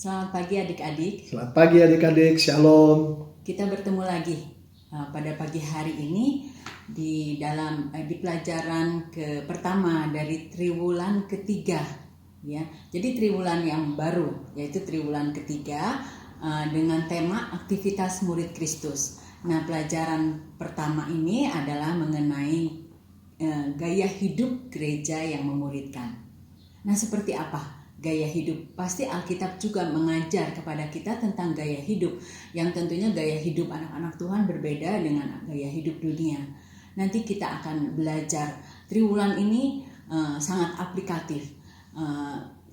Selamat pagi adik-adik. Selamat pagi adik-adik, shalom. Kita bertemu lagi pada pagi hari ini di pelajaran pertama dari triwulan ketiga, ya. Jadi triwulan yang baru, yaitu triwulan ketiga dengan tema aktivitas murid Kristus. Nah, pelajaran pertama ini adalah mengenai gaya hidup gereja yang memuridkan. Nah, seperti apa gaya hidup? Pasti Alkitab juga mengajar kepada kita tentang gaya hidup, yang tentunya gaya hidup anak-anak Tuhan berbeda dengan gaya hidup dunia. Nanti kita akan belajar. Triwulan ini sangat aplikatif.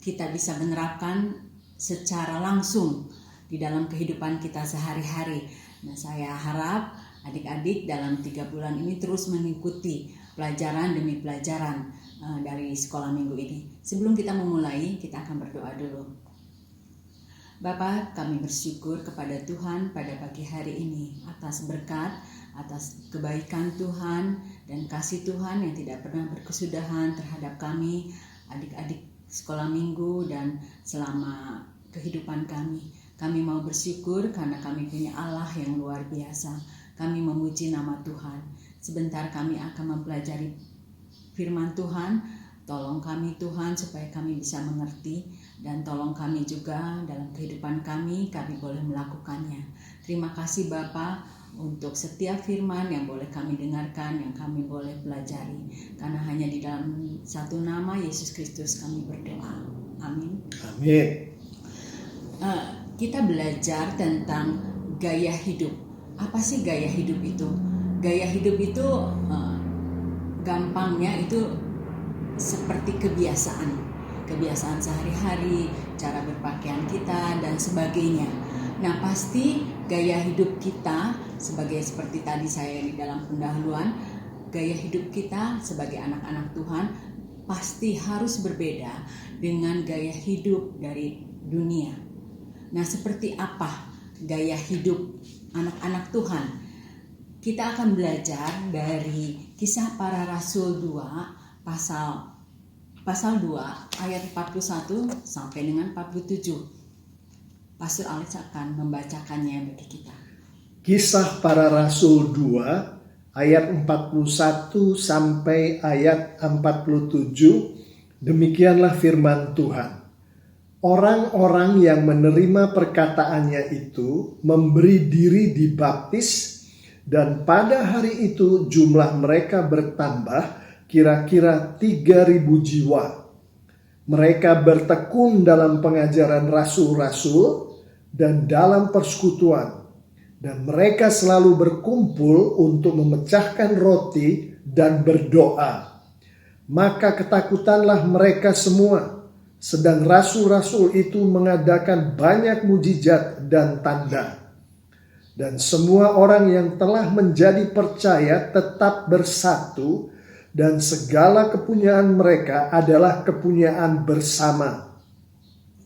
Kita bisa menerapkan secara langsung di dalam kehidupan kita sehari-hari. Nah, saya harap adik-adik dalam 3 bulan ini terus mengikuti pelajaran demi pelajaran dari sekolah minggu ini. Sebelum kita memulai, kita akan berdoa dulu. Bapa, kami bersyukur kepada Tuhan pada pagi hari ini atas berkat, atas kebaikan Tuhan dan kasih Tuhan yang tidak pernah berkesudahan terhadap kami, adik-adik sekolah minggu dan selama kehidupan kami. Kami mau bersyukur karena kami punya Allah yang luar biasa. Kami memuji nama Tuhan. Sebentar kami akan mempelajari firman Tuhan. Tolong kami Tuhan supaya kami bisa mengerti, dan tolong kami juga dalam kehidupan kami boleh melakukannya. Terima kasih Bapa untuk setiap firman yang boleh kami dengarkan, yang kami boleh pelajari. Karena hanya di dalam satu nama Yesus Kristus kami berdoa. Amin. Amin. Kita belajar tentang gaya hidup. Apa sih gaya hidup itu? Gaya hidup itu gampangnya itu seperti kebiasaan sehari-hari, cara berpakaian kita dan sebagainya. Nah, pasti gaya hidup kita seperti tadi saya di dalam pendahuluan, gaya hidup kita sebagai anak-anak Tuhan pasti harus berbeda dengan gaya hidup dari dunia. Nah, seperti apa gaya hidup anak-anak Tuhan? Kita akan belajar dari Kisah Para Rasul 2 pasal 2 ayat 41 sampai dengan 47. Pastor Alex akan membacakannya bagi kita. Kisah Para Rasul 2 ayat 41 sampai ayat 47. Demikianlah firman Tuhan. Orang-orang yang menerima perkataannya itu memberi diri dibaptis, dan pada hari itu jumlah mereka bertambah kira-kira 3.000 jiwa. Mereka bertekun dalam pengajaran rasul-rasul dan dalam persekutuan. Dan mereka selalu berkumpul untuk memecahkan roti dan berdoa. Maka ketakutanlah mereka semua, sedang rasul-rasul itu mengadakan banyak mujizat dan tanda. Dan semua orang yang telah menjadi percaya tetap bersatu, dan segala kepunyaan mereka adalah kepunyaan bersama.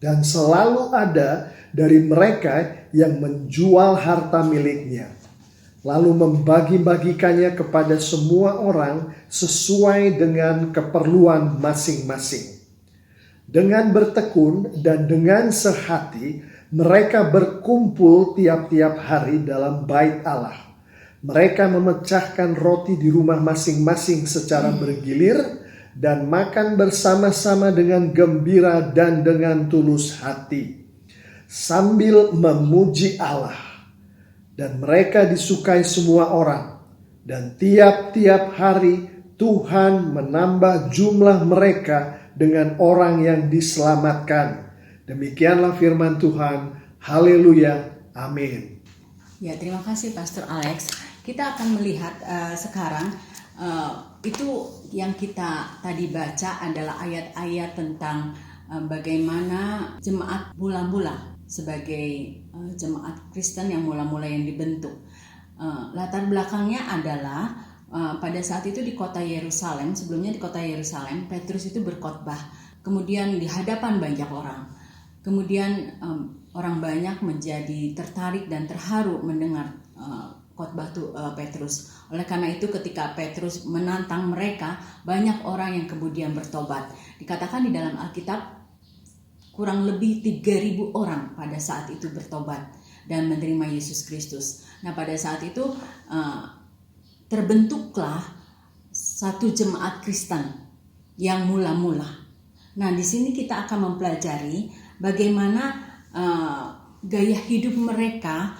Dan selalu ada dari mereka yang menjual harta miliknya, lalu membagi-bagikannya kepada semua orang sesuai dengan keperluan masing-masing. Dengan bertekun dan dengan sehati, mereka berkumpul tiap-tiap hari dalam bait Allah. Mereka memecahkan roti di rumah masing-masing secara bergilir dan makan bersama-sama dengan gembira dan dengan tulus hati, sambil memuji Allah. Dan mereka disukai semua orang, dan tiap-tiap hari Tuhan menambah jumlah mereka dengan orang yang diselamatkan. Demikianlah firman Tuhan. Haleluya. Amin. Ya, terima kasih Pastor Alex. Kita akan melihat sekarang itu yang kita tadi baca adalah ayat-ayat tentang bagaimana jemaat mula-mula sebagai jemaat Kristen yang mula-mula yang dibentuk. Latar belakangnya adalah pada saat itu di kota Yerusalem, sebelumnya di kota Yerusalem, Petrus itu berkhotbah. Kemudian di hadapan banyak orang. Kemudian orang banyak menjadi tertarik dan terharu mendengar khotbah Petrus. Oleh karena itu ketika Petrus menantang mereka, banyak orang yang kemudian bertobat. Dikatakan di dalam Alkitab, kurang lebih 3.000 orang pada saat itu bertobat dan menerima Yesus Kristus. Nah, pada saat itu terbentuklah satu jemaat Kristen yang mula-mula. Nah, di sini kita akan mempelajari bagaimana gaya hidup mereka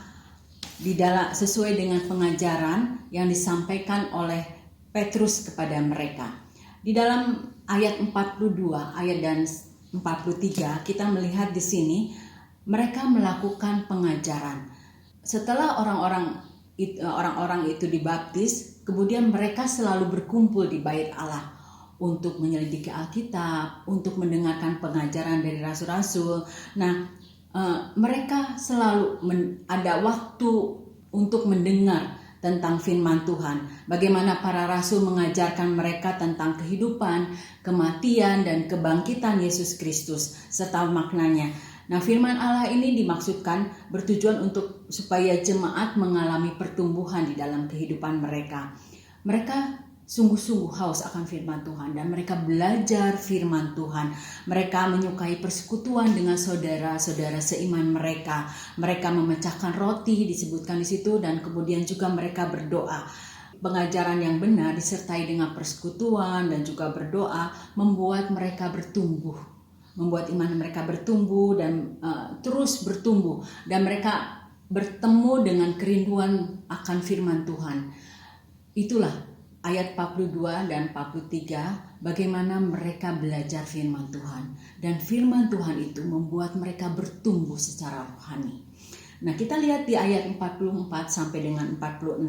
di dalam sesuai dengan pengajaran yang disampaikan oleh Petrus kepada mereka. Di dalam ayat 42, ayat dan 43 kita melihat di sini mereka melakukan pengajaran. Setelah orang-orang itu dibaptis, kemudian mereka selalu berkumpul di Bait Allah untuk menyelidiki Alkitab, untuk mendengarkan pengajaran dari rasul-rasul. Nah, mereka selalu ada waktu untuk mendengar tentang firman Tuhan. Bagaimana para rasul mengajarkan mereka tentang kehidupan, kematian, dan kebangkitan Yesus Kristus serta maknanya. Nah, firman Allah ini dimaksudkan bertujuan untuk supaya jemaat mengalami pertumbuhan di dalam kehidupan mereka. Mereka sungguh-sungguh haus akan firman Tuhan dan mereka belajar firman Tuhan. Mereka menyukai persekutuan dengan saudara-saudara seiman mereka. Mereka memecahkan roti disebutkan di situ dan kemudian juga mereka berdoa. Pengajaran yang benar disertai dengan persekutuan dan juga berdoa membuat mereka bertumbuh. Membuat iman mereka bertumbuh dan terus bertumbuh dan mereka bertemu dengan kerinduan akan firman Tuhan. Itulah ayat 42 dan 43 bagaimana mereka belajar firman Tuhan. Dan firman Tuhan itu membuat mereka bertumbuh secara rohani. Nah, kita lihat di ayat 44 sampai dengan 46.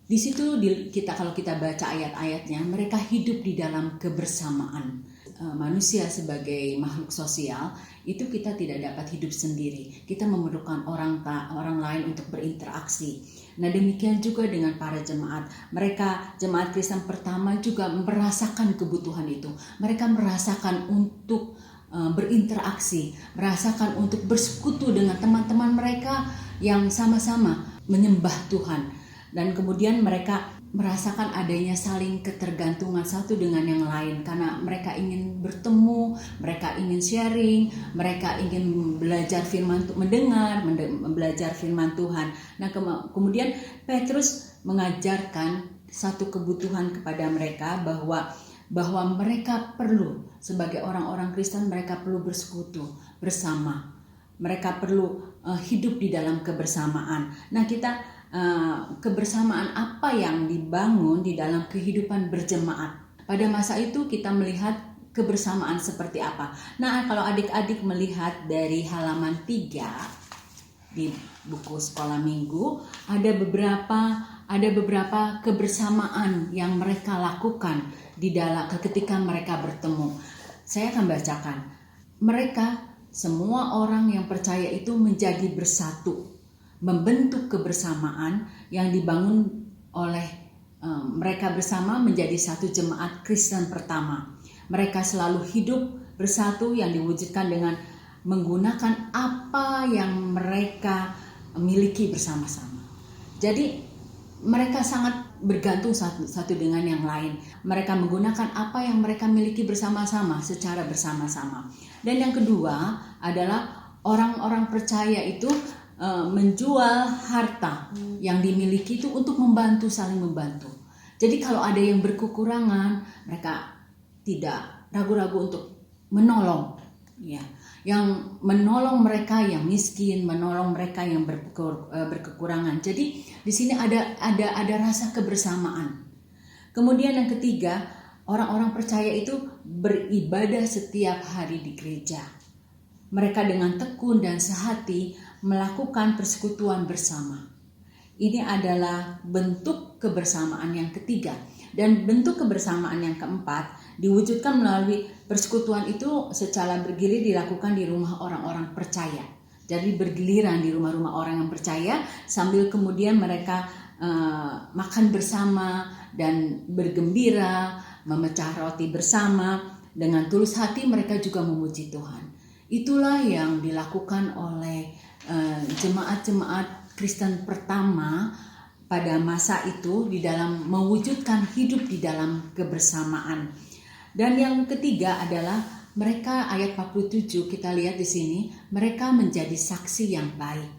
Di situ kalau kita baca ayat-ayatnya, mereka hidup di dalam kebersamaan. Manusia sebagai makhluk sosial itu kita tidak dapat hidup sendiri. Kita memerlukan orang lain untuk berinteraksi. Nah, demikian juga dengan para jemaat. Mereka jemaat Kristen pertama juga merasakan kebutuhan itu. Mereka merasakan untuk berinteraksi, merasakan untuk bersekutu dengan teman-teman mereka yang sama-sama menyembah Tuhan. Dan kemudian mereka merasakan adanya saling ketergantungan satu dengan yang lain karena mereka ingin bertemu, mereka ingin sharing, mereka ingin belajar firman, belajar firman Tuhan. Nah, kemudian Petrus mengajarkan satu kebutuhan kepada mereka bahwa mereka perlu sebagai orang-orang Kristen, mereka perlu bersekutu bersama. Mereka perlu hidup di dalam kebersamaan. Nah, kebersamaan apa yang dibangun di dalam kehidupan berjemaat. Pada masa itu kita melihat kebersamaan seperti apa. Nah, kalau adik-adik melihat dari halaman 3 di buku sekolah minggu, ada beberapa kebersamaan yang mereka lakukan ketika mereka bertemu. Saya akan bacakan. Mereka semua orang yang percaya itu menjadi bersatu, membentuk kebersamaan yang dibangun oleh mereka bersama menjadi satu jemaat Kristen pertama. Mereka selalu hidup bersatu yang diwujudkan dengan menggunakan apa yang mereka miliki bersama-sama. Jadi mereka sangat bergantung satu dengan yang lain. Mereka menggunakan apa yang mereka miliki bersama-sama secara bersama-sama. Dan yang kedua adalah orang-orang percaya itu menjual harta yang dimiliki itu untuk saling membantu. Jadi kalau ada yang berkekurangan, mereka tidak ragu-ragu untuk menolong, ya. Yang menolong mereka yang miskin, menolong mereka yang berkekurangan. Jadi di sini ada rasa kebersamaan. Kemudian yang ketiga, orang-orang percaya itu beribadah setiap hari di gereja. Mereka dengan tekun dan sehati melakukan persekutuan bersama. Ini adalah bentuk kebersamaan yang ketiga. Dan bentuk kebersamaan yang keempat diwujudkan melalui persekutuan itu secara bergilir dilakukan di rumah orang-orang percaya. Jadi bergiliran di rumah-rumah orang yang percaya sambil kemudian mereka makan bersama dan bergembira, memecah roti bersama. Dengan tulus hati mereka juga memuji Tuhan. Itulah yang dilakukan oleh jemaat-jemaat Kristen pertama pada masa itu di dalam mewujudkan hidup di dalam kebersamaan. Dan yang ketiga adalah mereka ayat 47 kita lihat di sini, mereka menjadi saksi yang baik.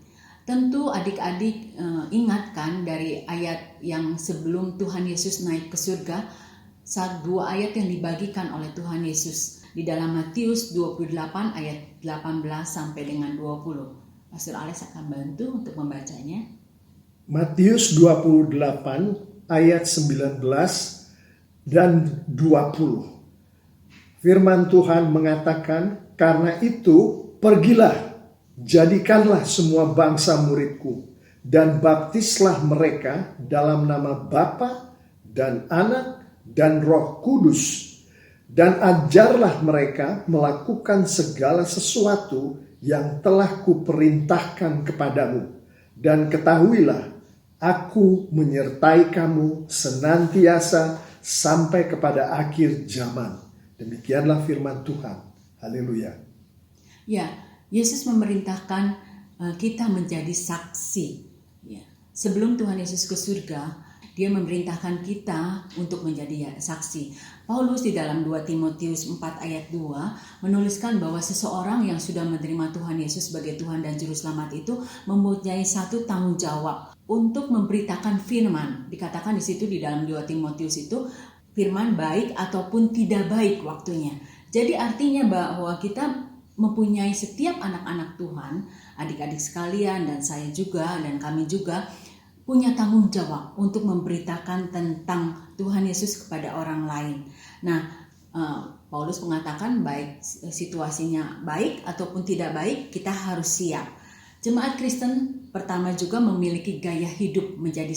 Tentu adik-adik ingatkan dari ayat yang sebelum Tuhan Yesus naik ke surga, dua ayat yang dibagikan oleh Tuhan Yesus di dalam Matius 28 ayat 18 sampai dengan 20. Pastor Alex akan bantu untuk membacanya. Matius 28 ayat 19 dan 20. Firman Tuhan mengatakan, karena itu pergilah, jadikanlah semua bangsa muridku, dan baptislah mereka dalam nama Bapa dan Anak dan Roh Kudus, dan ajarlah mereka melakukan segala sesuatu yang telah kuperintahkan kepadamu. Dan ketahuilah, aku menyertai kamu senantiasa sampai kepada akhir zaman. Demikianlah firman Tuhan. Haleluya. Ya, Yesus memerintahkan kita menjadi saksi. Ya. Sebelum Tuhan Yesus ke surga, Dia memerintahkan kita untuk menjadi saksi. Paulus di dalam 2 Timotius 4 ayat 2 menuliskan bahwa seseorang yang sudah menerima Tuhan Yesus sebagai Tuhan dan Juru Selamat itu mempunyai satu tanggung jawab untuk memberitakan firman. Dikatakan di situ di dalam 2 Timotius itu firman baik ataupun tidak baik waktunya. Jadi artinya bahwa kita mempunyai setiap anak-anak Tuhan, adik-adik sekalian dan saya juga dan kami juga punya tanggung jawab untuk memberitakan tentang Tuhan Yesus kepada orang lain. Nah, Paulus mengatakan baik situasinya baik ataupun tidak baik, kita harus siap. Jemaat Kristen pertama juga memiliki gaya hidup menjadi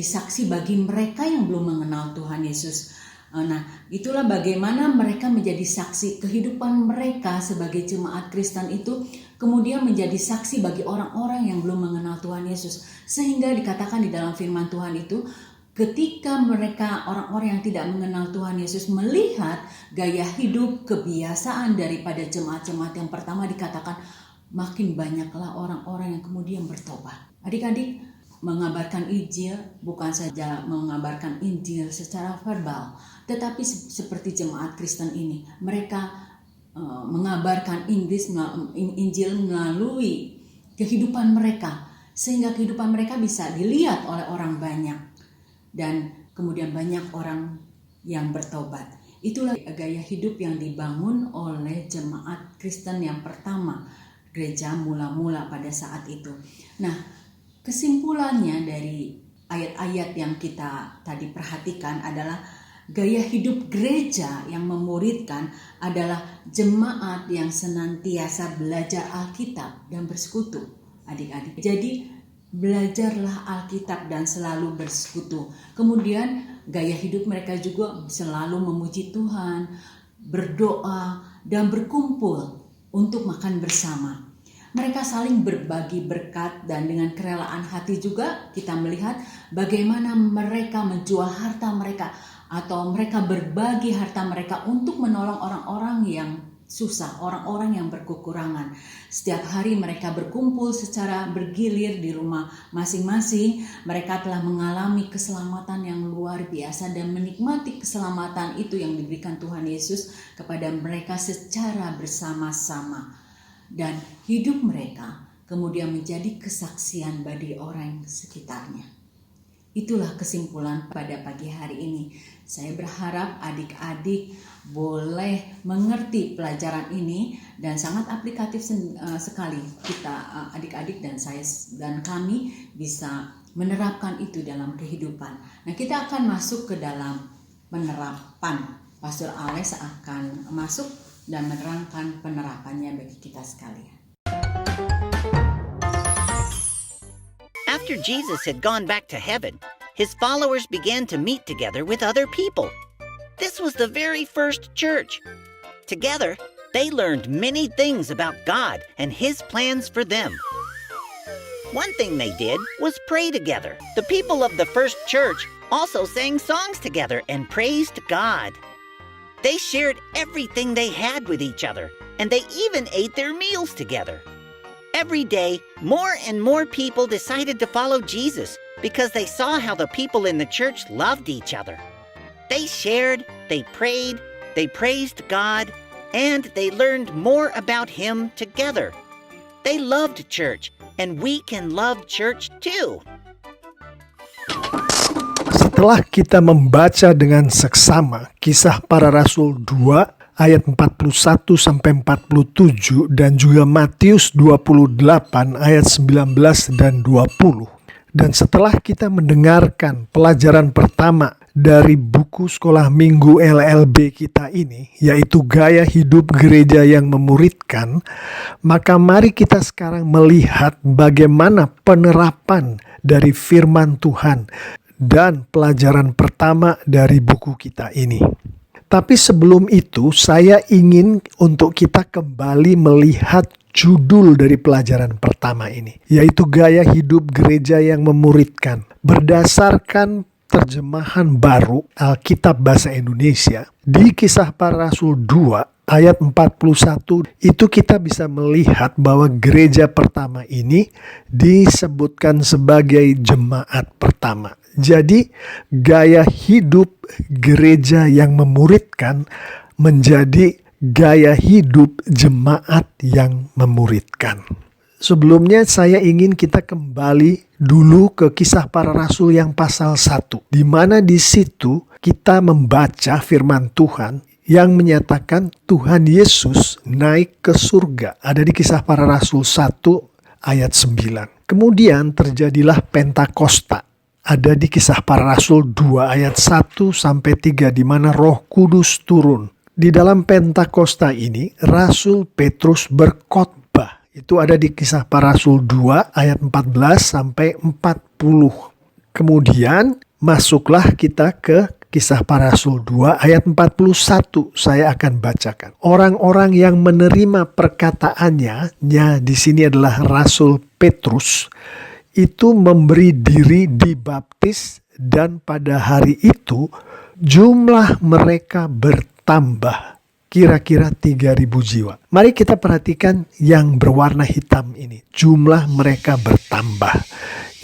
saksi bagi mereka yang belum mengenal Tuhan Yesus. Nah, itulah bagaimana mereka menjadi saksi. Kehidupan mereka sebagai jemaat Kristen itu kemudian menjadi saksi bagi orang-orang yang belum mengenal Tuhan Yesus. Sehingga dikatakan di dalam firman Tuhan itu, ketika mereka orang-orang yang tidak mengenal Tuhan Yesus melihat gaya hidup, kebiasaan daripada jemaat-jemaat yang pertama, dikatakan makin banyaklah orang-orang yang kemudian bertobat. Adik-adik, mengabarkan Injil bukan saja mengabarkan Injil secara verbal, tetapi seperti jemaat Kristen ini, mereka mengabarkan Injil melalui kehidupan mereka, sehingga kehidupan mereka bisa dilihat oleh orang banyak dan kemudian banyak orang yang bertobat. Itulah gaya hidup yang dibangun oleh jemaat Kristen yang pertama, gereja mula-mula pada saat itu. Nah, kesimpulannya dari ayat-ayat yang kita tadi perhatikan adalah gaya hidup gereja yang memuridkan adalah jemaat yang senantiasa belajar Alkitab dan bersekutu, adik-adik. Jadi belajarlah Alkitab dan selalu bersekutu. Kemudian gaya hidup mereka juga selalu memuji Tuhan, berdoa, dan berkumpul untuk makan bersama. Mereka saling berbagi berkat dan dengan kerelaan hati juga kita melihat bagaimana mereka menjual harta mereka atau mereka berbagi harta mereka untuk menolong orang-orang yang susah, orang-orang yang berkekurangan. Setiap hari mereka berkumpul secara bergilir di rumah masing-masing. Mereka telah mengalami keselamatan yang luar biasa dan menikmati keselamatan itu yang diberikan Tuhan Yesus kepada mereka secara bersama-sama. Dan hidup mereka kemudian menjadi kesaksian bagi orang sekitarnya. Itulah kesimpulan pada pagi hari ini. Saya berharap adik-adik boleh mengerti pelajaran ini dan sangat aplikatif sekali kita adik-adik dan saya dan kami bisa menerapkan itu dalam kehidupan. Nah, kita akan masuk ke dalam penerapan. Pastor Alex akan masuk dan menerangkan penerapannya bagi kita sekalian. After Jesus had gone back to heaven, his followers began to meet together with other people. This was the very first church. Together, they learned many things about God and his plans for them. One thing they did was pray together. The people of the first church also sang songs together and praised God. They shared everything they had with each other, and they even ate their meals together. Every day, more and more people decided to follow Jesus because they saw how the people in the church loved each other. They shared, they prayed, They praised God, and they learned more about Him together. They loved church, and we can love church too. Setelah kita membaca dengan seksama Kisah Para Rasul 2 ayat 41 sampai 47 dan juga Matius 28 ayat 19 dan 20. Dan setelah kita mendengarkan pelajaran pertama dari buku sekolah minggu LLB kita ini, yaitu Gaya Hidup Gereja yang Memuridkan, maka mari kita sekarang melihat bagaimana penerapan dari firman Tuhan dan pelajaran pertama dari buku kita ini. Tapi sebelum itu, saya ingin untuk kita kembali melihat judul dari pelajaran pertama ini, yaitu Gaya Hidup Gereja yang Memuridkan. Berdasarkan terjemahan baru Alkitab Bahasa Indonesia, di Kisah Para Rasul 2 ayat 41 itu kita bisa melihat bahwa gereja pertama ini disebutkan sebagai jemaat pertama. Jadi gaya hidup gereja yang memuridkan menjadi gaya hidup jemaat yang memuridkan. Sebelumnya saya ingin kita kembali dulu ke Kisah Para Rasul yang pasal 1, di mana di situ kita membaca firman Tuhan yang menyatakan Tuhan Yesus naik ke surga. Ada di Kisah Para Rasul 1 ayat 9. Kemudian terjadilah Pentakosta. Ada di Kisah Para Rasul 2 ayat 1 sampai 3 di mana Roh Kudus turun. Di dalam Pentakosta ini Rasul Petrus berkhotbah. Itu ada di Kisah Para Rasul 2 ayat 14 sampai 40. Kemudian masuklah kita ke Kisah Para Rasul 2 ayat 41. Saya akan bacakan. Orang-orang yang menerima perkataannya, di sini adalah Rasul Petrus, itu memberi diri dibaptis, dan pada hari itu jumlah mereka bertambah kira-kira 3.000 jiwa. Mari kita perhatikan yang berwarna hitam ini. Jumlah mereka bertambah.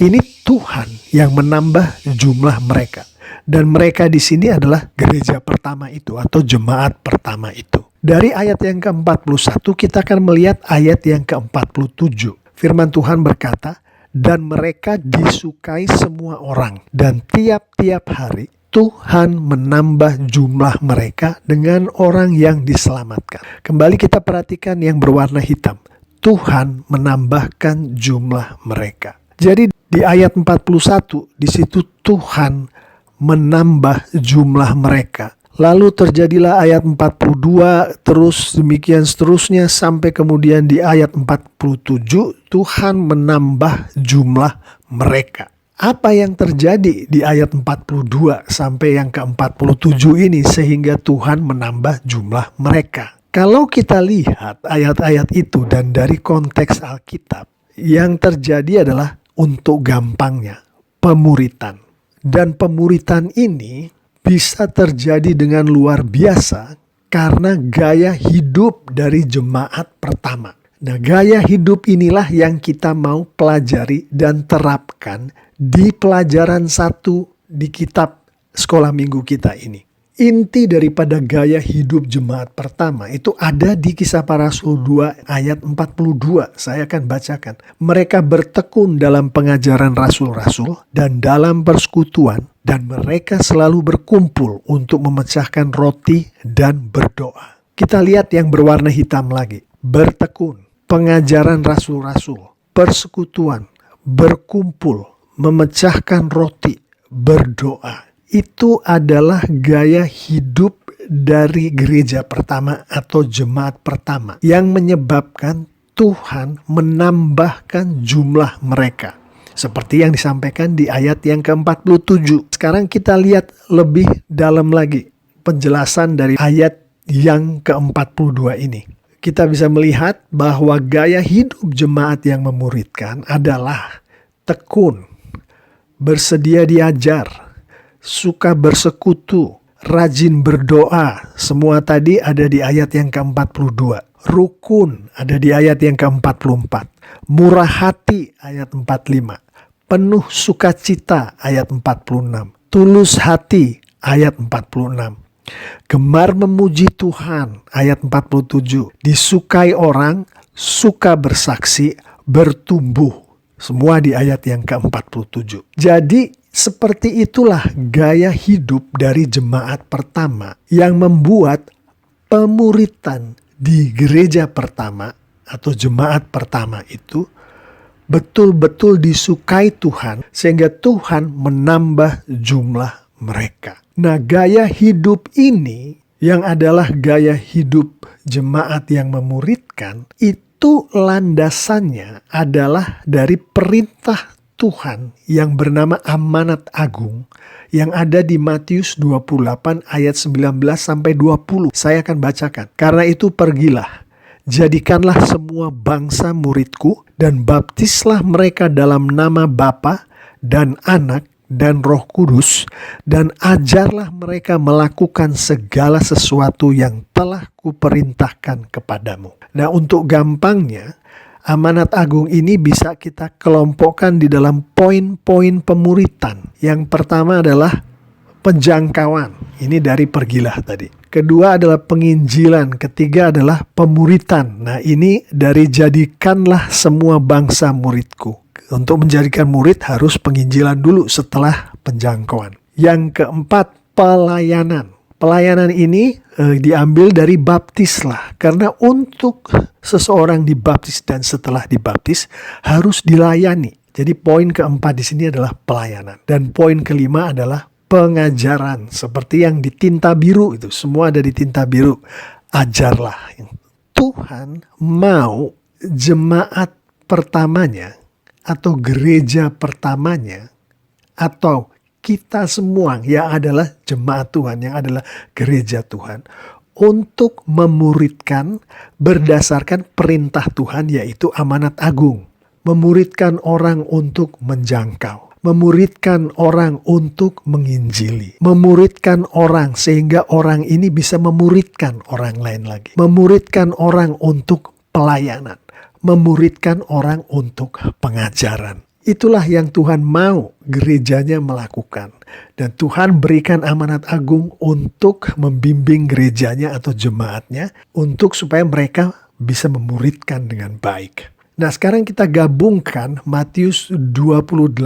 Ini Tuhan yang menambah jumlah mereka. Dan mereka di sini adalah gereja pertama itu atau jemaat pertama itu. Dari ayat yang ke-41 kita akan melihat ayat yang ke-47. Firman Tuhan berkata, dan mereka disukai semua orang, dan tiap-tiap hari Tuhan menambah jumlah mereka dengan orang yang diselamatkan. Kembali kita perhatikan yang berwarna hitam. Tuhan menambahkan jumlah mereka. Jadi di ayat 41 di situ Tuhan menambah jumlah mereka. Lalu terjadilah ayat 42, terus demikian seterusnya sampai kemudian di ayat 47 Tuhan menambah jumlah mereka. Apa yang terjadi di ayat 42 sampai yang ke-47 ini sehingga Tuhan menambah jumlah mereka? Kalau kita lihat ayat-ayat itu dan dari konteks Alkitab, yang terjadi adalah untuk gampangnya pemuritan. Dan pemuritan ini bisa terjadi dengan luar biasa karena gaya hidup dari jemaat pertama. Nah, gaya hidup inilah yang kita mau pelajari dan terapkan di pelajaran 1 di kitab sekolah minggu kita ini. Inti daripada gaya hidup jemaat pertama itu ada di Kisah Para Rasul 2 ayat 42. Saya akan bacakan. Mereka bertekun dalam pengajaran rasul-rasul dan dalam persekutuan, dan mereka selalu berkumpul untuk memecahkan roti dan berdoa. Kita lihat yang berwarna hitam lagi. Bertekun, pengajaran rasul-rasul, persekutuan, berkumpul, memecahkan roti, berdoa. Itu adalah gaya hidup dari gereja pertama atau jemaat pertama yang menyebabkan Tuhan menambahkan jumlah mereka. Seperti yang disampaikan di ayat yang ke-47. Sekarang kita lihat lebih dalam lagi penjelasan dari ayat yang ke-42 ini. Kita bisa melihat bahwa gaya hidup jemaat yang memuridkan adalah tekun, bersedia diajar, suka bersekutu, rajin berdoa. Semua tadi ada di ayat yang ke-42. Rukun ada di ayat yang ke-44. Murah hati ayat 45. Penuh sukacita ayat 46. Tulus hati ayat 46. Gemar memuji Tuhan, ayat 47. Disukai orang, suka bersaksi, bertumbuh. Semua di ayat yang ke-47. Jadi seperti itulah gaya hidup dari jemaat pertama yang membuat pemuritan di gereja pertama atau jemaat pertama itu betul-betul disukai Tuhan sehingga Tuhan menambah jumlah mereka. Nah, gaya hidup ini yang adalah gaya hidup jemaat yang memuridkan itu landasannya adalah dari perintah Tuhan yang bernama amanat agung yang ada di Matius 28 ayat 19 sampai 20. Saya akan bacakan. Karena itu pergilah, jadikanlah semua bangsa muridku dan baptislah mereka dalam nama Bapa dan Anak dan Roh Kudus, dan ajarlah mereka melakukan segala sesuatu yang telah kuperintahkan kepadamu. Nah, untuk gampangnya, amanat agung ini bisa kita kelompokkan di dalam poin-poin pemuritan. Yang pertama adalah penjangkauan. Ini dari pergilah tadi. Kedua adalah penginjilan. Ketiga adalah pemuritan. Nah, ini dari jadikanlah semua bangsa muridku. Untuk menjadikan murid harus penginjilan dulu setelah penjangkauan. Yang keempat, pelayanan. Pelayanan ini diambil dari baptislah. Karena untuk seseorang dibaptis dan setelah dibaptis harus dilayani. Jadi poin keempat di sini adalah pelayanan. Dan poin kelima adalah pengajaran. Seperti yang di tinta biru itu. Semua ada di tinta biru. Ajarlah. Tuhan mau jemaat pertamanya atau gereja pertamanya atau kita semua yang adalah jemaat Tuhan, yang adalah gereja Tuhan, untuk memuridkan berdasarkan perintah Tuhan, yaitu amanat agung. Memuridkan orang untuk menjangkau. Memuridkan orang untuk menginjili. Memuridkan orang sehingga orang ini bisa memuridkan orang lain lagi. Memuridkan orang untuk pelayanan. Memuridkan orang untuk pengajaran. Itulah yang Tuhan mau gerejanya melakukan. Dan Tuhan berikan amanat agung untuk membimbing gerejanya atau jemaatnya untuk supaya mereka bisa memuridkan dengan baik. Nah, sekarang kita gabungkan Matius 28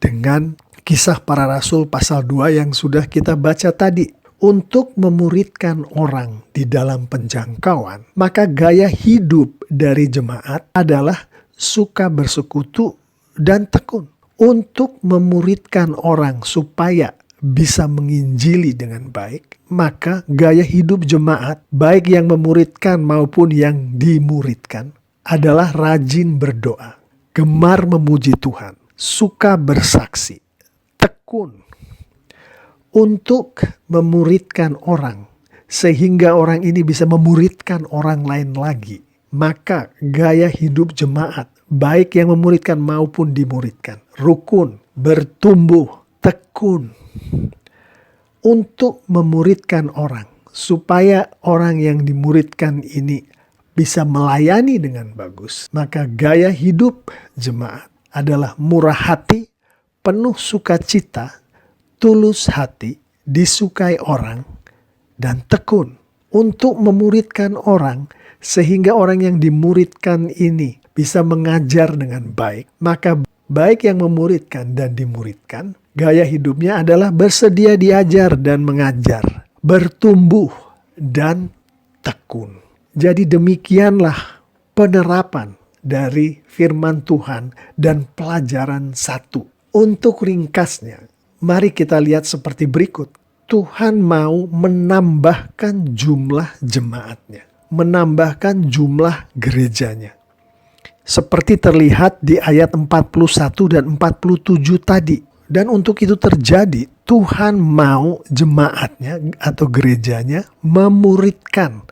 dengan Kisah Para Rasul pasal 2 yang sudah kita baca tadi. Untuk memuridkan orang di dalam penjangkauan, maka gaya hidup dari jemaat adalah suka bersekutu dan tekun. Untuk memuridkan orang supaya bisa menginjili dengan baik, maka gaya hidup jemaat, baik yang memuridkan maupun yang dimuridkan, adalah rajin berdoa, gemar memuji Tuhan, suka bersaksi, tekun, untuk memuridkan orang, sehingga orang ini bisa memuridkan orang lain lagi. Maka gaya hidup jemaat, baik yang memuridkan maupun dimuridkan, rukun, bertumbuh, tekun, untuk memuridkan orang, supaya orang yang dimuridkan ini bisa melayani dengan bagus. Maka gaya hidup jemaat adalah murah hati, penuh sukacita, tulus hati, disukai orang, dan tekun untuk memuridkan orang sehingga orang yang dimuridkan ini bisa mengajar dengan baik. Maka baik yang memuridkan dan dimuridkan, gaya hidupnya adalah bersedia diajar dan mengajar, bertumbuh dan tekun. Jadi demikianlah penerapan dari firman Tuhan dan pelajaran 1. Untuk ringkasnya, mari kita lihat seperti berikut. Tuhan mau menambahkan jumlah jemaatnya. Menambahkan jumlah gerejanya. Seperti terlihat di ayat 41 dan 47 tadi. Dan untuk itu terjadi, Tuhan mau jemaatnya atau gerejanya memuridkan.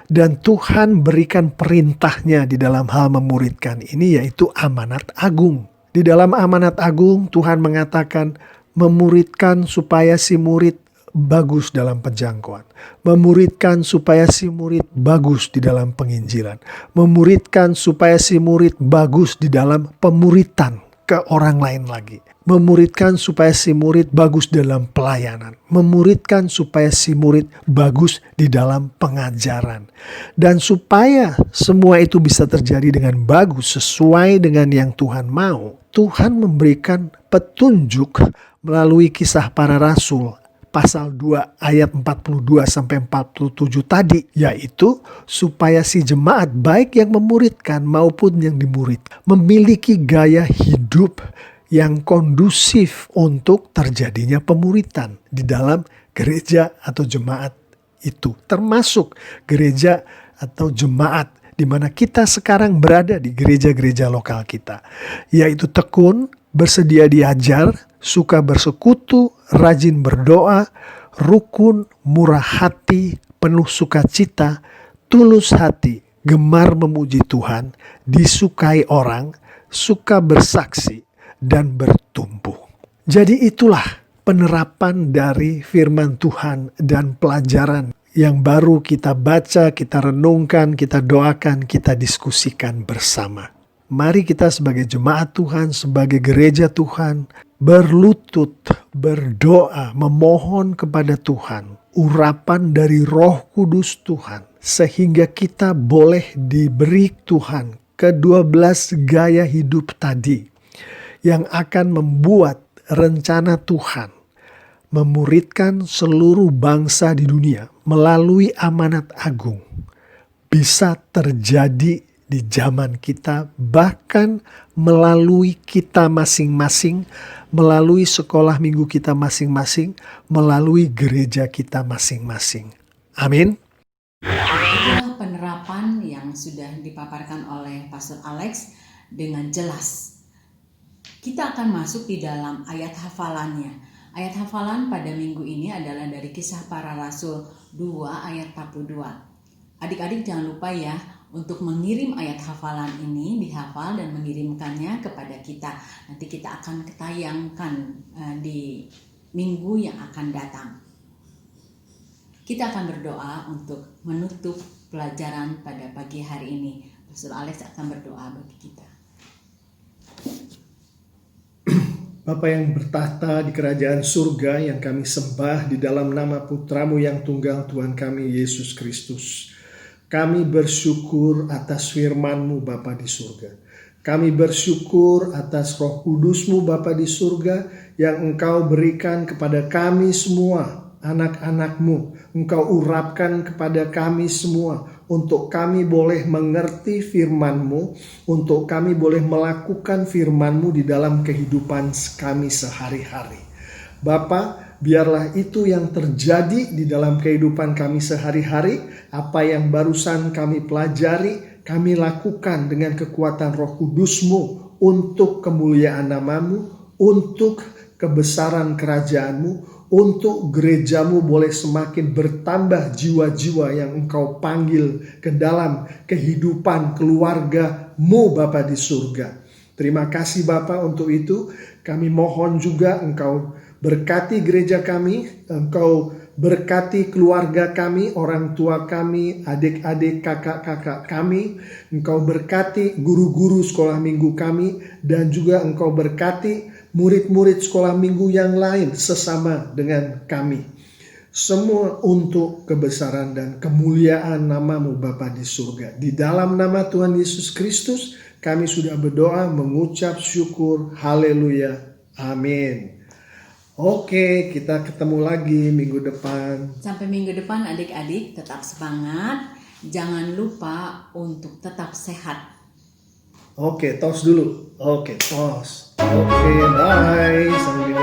Dan Tuhan berikan perintahnya di dalam hal memuridkan ini, yaitu amanat agung. Di dalam amanat agung Tuhan mengatakan, memuridkan supaya si murid bagus dalam penjangkauan. Memuridkan supaya si murid bagus di dalam penginjilan. Memuridkan supaya si murid bagus di dalam pemuritan ke orang lain lagi. Memuridkan supaya si murid bagus dalam pelayanan. Memuridkan supaya si murid bagus di dalam pengajaran. Dan supaya semua itu bisa terjadi dengan bagus sesuai dengan yang Tuhan mau, Tuhan memberikan petunjuk melalui Kisah Para Rasul pasal 2 ayat 42 sampai 47 tadi, yaitu supaya si jemaat baik yang memuridkan maupun yang dimurid memiliki gaya hidup yang kondusif untuk terjadinya pemuritan di dalam gereja atau jemaat itu, termasuk gereja atau jemaat di mana kita sekarang berada di gereja-gereja lokal kita, yaitu tekun, bersedia diajar, suka bersekutu, rajin berdoa, rukun, murah hati, penuh sukacita, tulus hati, gemar memuji Tuhan, disukai orang, suka bersaksi, dan bertumbuh. Jadi itulah penerapan dari firman Tuhan dan pelajaran yang baru kita baca, kita renungkan, kita doakan, kita diskusikan bersama. Mari kita sebagai jemaat Tuhan, sebagai gereja Tuhan, berlutut, berdoa, memohon kepada Tuhan, urapan dari Roh Kudus Tuhan, sehingga kita boleh diberi Tuhan ke-12 gaya hidup tadi, yang akan membuat rencana Tuhan memuridkan seluruh bangsa di dunia melalui amanat agung bisa terjadi di zaman kita, bahkan melalui kita masing-masing, melalui sekolah minggu kita masing-masing, melalui gereja kita masing-masing. Amin. Itulah penerapan yang sudah dipaparkan oleh Pastor Alex dengan jelas. Kita akan masuk di dalam ayat hafalannya. Ayat hafalan pada minggu ini adalah dari Kisah Para Rasul 2 ayat 42. Adik-adik jangan lupa ya untuk mengirim ayat hafalan ini, dihafal dan mengirimkannya kepada kita. Nanti kita akan ketayangkan di minggu yang akan datang. Kita akan berdoa untuk menutup pelajaran pada pagi hari ini. Pastor Alex akan berdoa bagi kita. Bapa yang bertahta di kerajaan surga yang kami sembah di dalam nama putramu yang tunggal Tuhan kami Yesus Kristus. Kami bersyukur atas firman-Mu Bapa di surga. Kami bersyukur atas Roh Kudus-Mu Bapa di surga yang Engkau berikan kepada kami semua, anak-anak-Mu. Engkau urapkan kepada kami semua untuk kami boleh mengerti firman-Mu, untuk kami boleh melakukan firman-Mu di dalam kehidupan kami sehari-hari. Bapa, biarlah itu yang terjadi di dalam kehidupan kami sehari-hari. Apa yang barusan kami pelajari, kami lakukan dengan kekuatan Roh Kudus-Mu untuk kemuliaan nama-Mu, untuk kebesaran kerajaan-Mu, untuk gereja-Mu boleh semakin bertambah jiwa-jiwa yang Engkau panggil ke dalam kehidupan keluarga-Mu Bapa di surga. Terima kasih Bapa untuk itu. Kami mohon juga Engkau berkati gereja kami, Engkau berkati keluarga kami, orang tua kami, adik-adik, kakak-kakak kami. Engkau berkati guru-guru sekolah minggu kami, dan juga Engkau berkati murid-murid sekolah minggu yang lain sesama dengan kami. Semua untuk kebesaran dan kemuliaan nama-Mu Bapa di surga. Di dalam nama Tuhan Yesus Kristus kami sudah berdoa mengucap syukur. Haleluya. Amin. Oke, kita ketemu lagi minggu depan. Sampai minggu depan adik-adik tetap semangat. Jangan lupa untuk tetap sehat. Oke, tos dulu. Oke, tos. Oke, bye. Sampai minggu